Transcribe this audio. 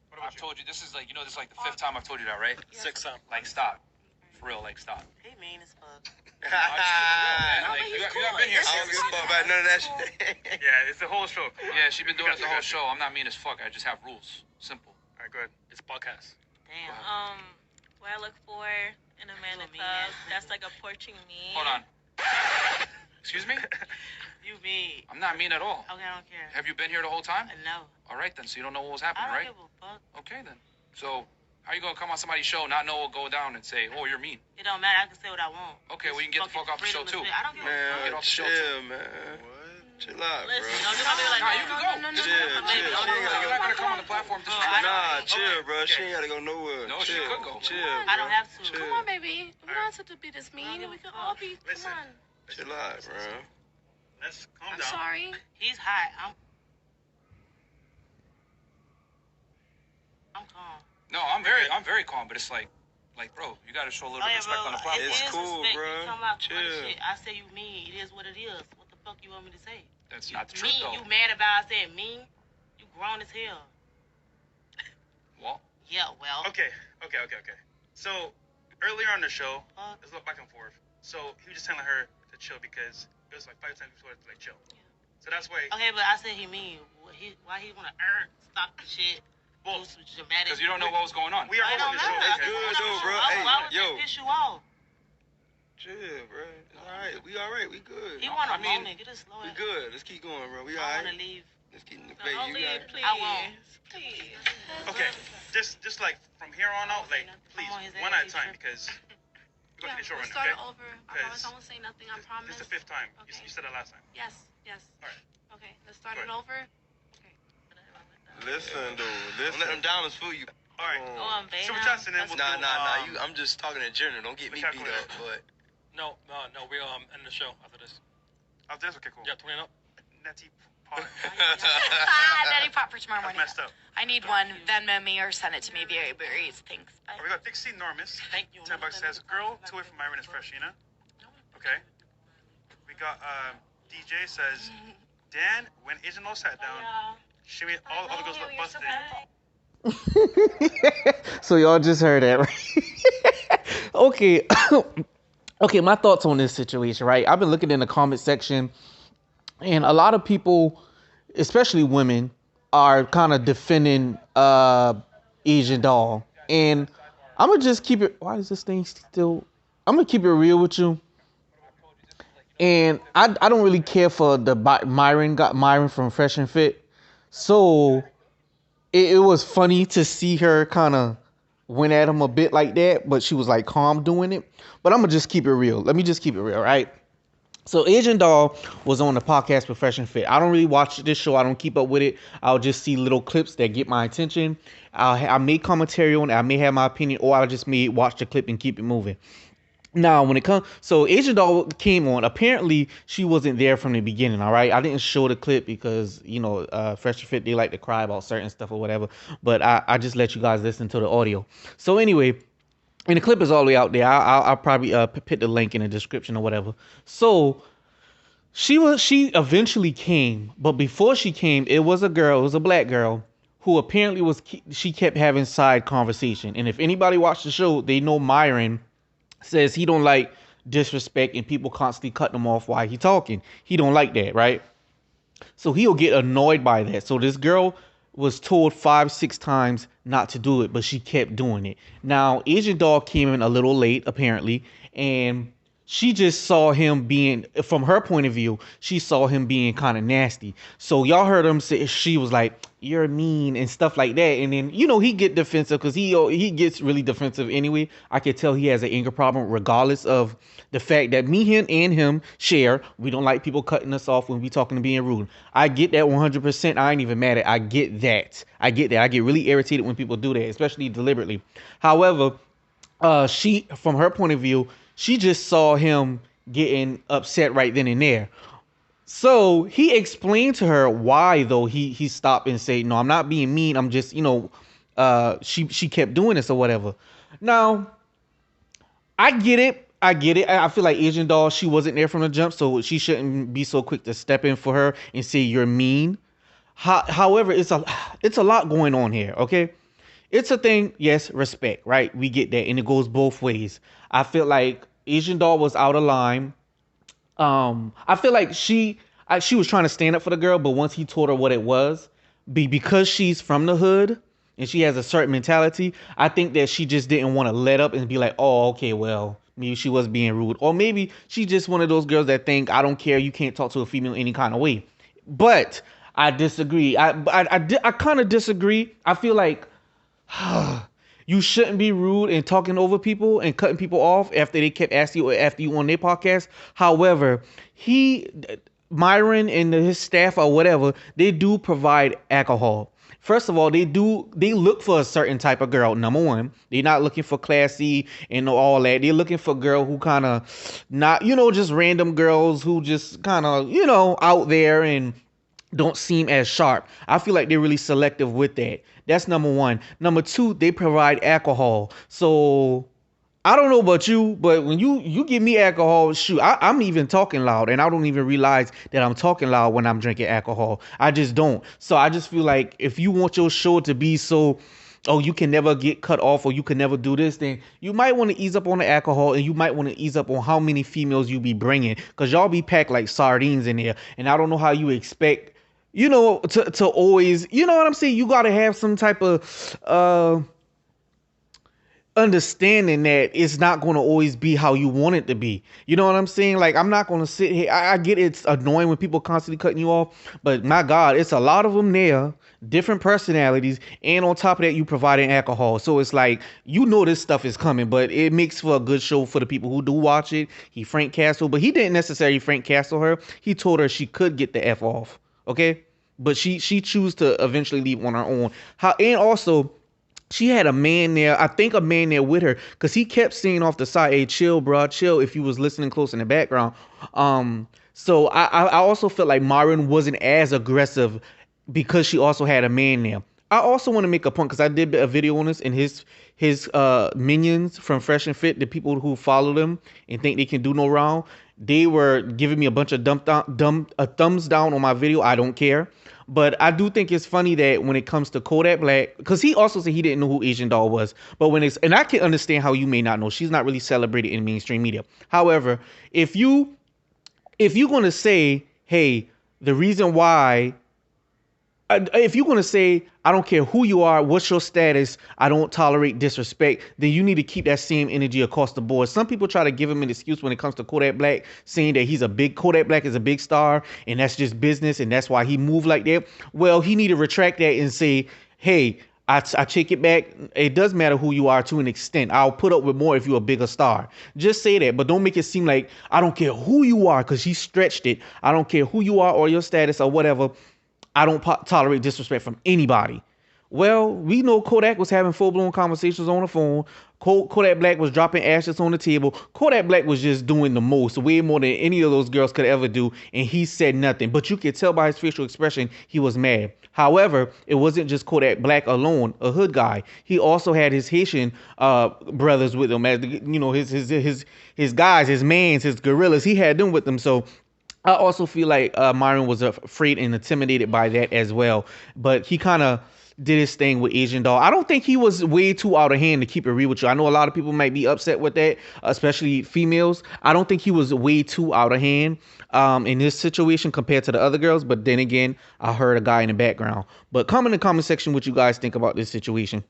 What about I've told you, this is like, this is like the 5th time I've told you that, right? 6th time. Like, stop. For real, like, stop. He mean as fuck. You haven't been here. I don't give a fuck about none of that shit. Yeah, it's the whole show. Yeah, she been doing it the whole show. I'm not mean as fuck. I just have rules. Simple. All right, good. It's a podcast. Damn. What I look for in a man in the club that's like approaching me. Hold on. Excuse me? You mean? I'm not mean at all. Okay, I don't care. Have you been here the whole time? No. All right, then. So you don't know what was happening, right? I don't give a fuck. Okay, then. So how you going to come on somebody's show, not know what will go down, and say, oh, you're mean? It don't matter. I can say what I want. Okay, well, you can get the fuck off the show, too. I don't give a fuck. Get off the show, chill, too. man. Chill out, Listen, bro. don't do me like Nah, you can go. Chill. She ain't You're not going to come on the platform disrespecting. Nah, chill, bro. She ain't got to go nowhere. No, she could go. Chill, I don't have to. Chill. Come on, baby. We don't have to be this mean. We can all be. Listen. Come on. Chill out, bro. Let's calm I'm down. sorry. He's hot. I'm calm. No, I'm very calm, but it's like, bro, you got to show a little respect on the platform. It's cool, bro. You talking about Chill. shit. I say you mean. It is what it is. What the fuck you want me to say? That's You not the truth, mean, though. You mad about I said mean? You grown as hell. Well, Yeah, well. Okay. So, earlier on the show, there's a little back and forth. So, he was just telling her to chill because it was like 5 times before to like chill. So that's why. Okay, but I said he mean. Why he wanna stop the shit? Well, Do some dramatic. because you don't know what was going on. we are I on don't the know. show. It's good, though, bro. Why would Hey, that piss you off? Chill, bro. It's all right. We all right. We good. He want a I mean, moment. Get a slow. We good. Let's keep going, bro. We all I right. wanna leave. Let's keep in the Don't face. You leave, got it. please. I won't. Please. Okay, just like from here on out, like please, I'm on his one ass, at a time he's because we're Yeah, going to the show we'll right start now. it over. I Because promise I won't say nothing. I promise. This is the 5th time. Okay. You said it last time. Yes. All right. Okay, let's start Go it ahead. over. Listen, dude. Listen. Don't let them dollars fool you. All right. Go on, babe. Super chats and then we'll Nah. do, I'm just talking in general. Don't get me Which beat I up, but. No, we end the show after this. After this, okay, cool. Yeah, 20 up. Netty pot. Daddy pop for tomorrow That's morning. messed up. I need one. Venmo me or send it to me via Uber Eats. Thanks. Bye. We got Dixie Normus. Thank you. $10 says, girl, 2 away from Myron is Freshina. Okay. We got DJ says, Dan, when Asian Lo sat down, she made all the girls look busted. So y'all just heard that, right? Okay. Okay, my thoughts on this situation, right? I've been looking in the comment section, and a lot of people, especially women, are kind of defending Asian Doll. And I'm gonna just keep it. Why is this thing still? I'm gonna keep it real with you. And I don't really care for the Myron from Fresh and Fit. So it was funny to see her kind of went at him a bit like that, but she was like calm doing it. But I'm gonna just keep it real. Let me just keep it real, right? So Asian Doll was on the podcast with Fresh and Fit. I don't really watch this show. I don't keep up with it. I'll just see little clips that get my attention. I may commentary on it. I may have my opinion, or I just may watch the clip and keep it moving. Now, when it comes, so Asian Doll came on. Apparently, she wasn't there from the beginning. All right, I didn't show the clip because Fresh and Fit, they like to cry about certain stuff or whatever. But I just let you guys listen to the audio. So anyway, and the clip is all the way out there. I'll probably put the link in the description or whatever. So she eventually came, but before she came, it was a black girl who apparently she kept having side conversation. And if anybody watched the show, they know Myron says he don't like disrespect and people constantly cut him off while he talking. He don't like that, right? So he'll get annoyed by that. So this girl was told 5-6 times not to do it, but she kept doing it. Now, Asian Doll came in a little late, apparently, and she just saw him being, from her point of view, she saw him being kind of nasty. So y'all heard him say, she was like, you're mean and stuff like that. And then, he get defensive because he gets really defensive anyway. I could tell he has an anger problem regardless of the fact that him and him share. We don't like people cutting us off when we talking and being rude. I get that 100%. I ain't even mad at it. I get that. I get really irritated when people do that, especially deliberately. However, she, from her point of view, she just saw him getting upset right then and there. So he explained to her why, though, he stopped and said, no, I'm not being mean. I'm just, she kept doing this or whatever. Now, I get it. I feel like Asian Doll, she wasn't there from the jump, so she shouldn't be so quick to step in for her and say you're mean. However, it's a lot going on here. Okay, it's a thing. Yes, respect. Right, we get that, and it goes both ways. I feel like Asian doll was out of line. I feel like she was trying to stand up for the girl, but once he told her what it was, because she's from the hood and she has a certain mentality, I think that she just didn't want to let up and be like, oh, okay, well, maybe she was being rude, or maybe she's just one of those girls that think, I don't care, you can't talk to a female any kind of way. But I disagree. I kind of disagree. I feel like you shouldn't be rude and talking over people and cutting people off after they kept asking you or after you on their podcast. However, Myron and his staff or whatever, they do provide alcohol. First of all, they look for a certain type of girl. Number one, they're not looking for classy and all that. They're looking for girl who kind of not, just random girls who just kind of, out there and don't seem as sharp. I feel like they're really selective with that. That's number one. Number two, they provide alcohol. So I don't know about you, but when you give me alcohol, shoot, I'm even talking loud, and I don't even realize that I'm talking loud when I'm drinking alcohol. I just don't. So I just feel like if you want your show to be so, oh, you can never get cut off or you can never do this, then you might want to ease up on the alcohol, and you might want to ease up on how many females you be bringing, because y'all be packed like sardines in there, and I don't know how you expect to always, what I'm saying? You got to have some type of understanding that it's not going to always be how you want it to be. You know what I'm saying? Like, I'm not going to sit here. I get it's annoying when people constantly cutting you off, but my God, it's a lot of them there, different personalities, and on top of that, you providing alcohol. So it's like, this stuff is coming, but it makes for a good show for the people who do watch it. He Frank Castle, but he didn't necessarily Frank Castle her. He told her she could get the F off. Okay, but she chose to eventually leave on her own. And also, she had a man there. I think a man there with her, because he kept saying off the side, "Hey, chill, bro, chill." If you was listening close in the background, so I also felt like Myron wasn't as aggressive because she also had a man there. I also want to make a point, because I did a video on this, and his minions from Fresh and Fit, the people who follow them and think they can do no wrong, they were giving me a bunch of thumbs down on my video. I don't care. But I do think it's funny that when it comes to Kodak Black, because he also said he didn't know who Asian Doll was. But and I can understand how you may not know. She's not really celebrated in mainstream media. However, if you're going to say, hey, the reason why, if you're going to say, I don't care who you are, what's your status, I don't tolerate disrespect, then you need to keep that same energy across the board. Some people try to give him an excuse when it comes to Kodak Black, saying that Kodak Black is a big star, and that's just business, and that's why he moved like that. Well, he need to retract that and say, hey, I take it back. It does matter who you are to an extent. I'll put up with more if you're a bigger star. Just say that, but don't make it seem like I don't care who you are, because he stretched it. I don't care who you are or your status or whatever. I don't tolerate disrespect from anybody. Well, we know Kodak was having full-blown conversations on the phone. Kodak Black was dropping ashes on the table. Kodak Black was just doing the most, way more than any of those girls could ever do, and he said nothing. But you could tell by his facial expression he was mad. However, it wasn't just Kodak Black alone, a hood guy. He also had his Haitian brothers with him, as his guys, his mans, his gorillas. He had them with him. So I also feel like Myron was afraid and intimidated by that as well. But he kind of did his thing with Asian Doll. I don't think he was way too out of hand, to keep it real with you. I know a lot of people might be upset with that, especially females. I don't think he was way too out of hand in this situation compared to the other girls. But then again, I heard a guy in the background. But comment in the comment section what you guys think about this situation.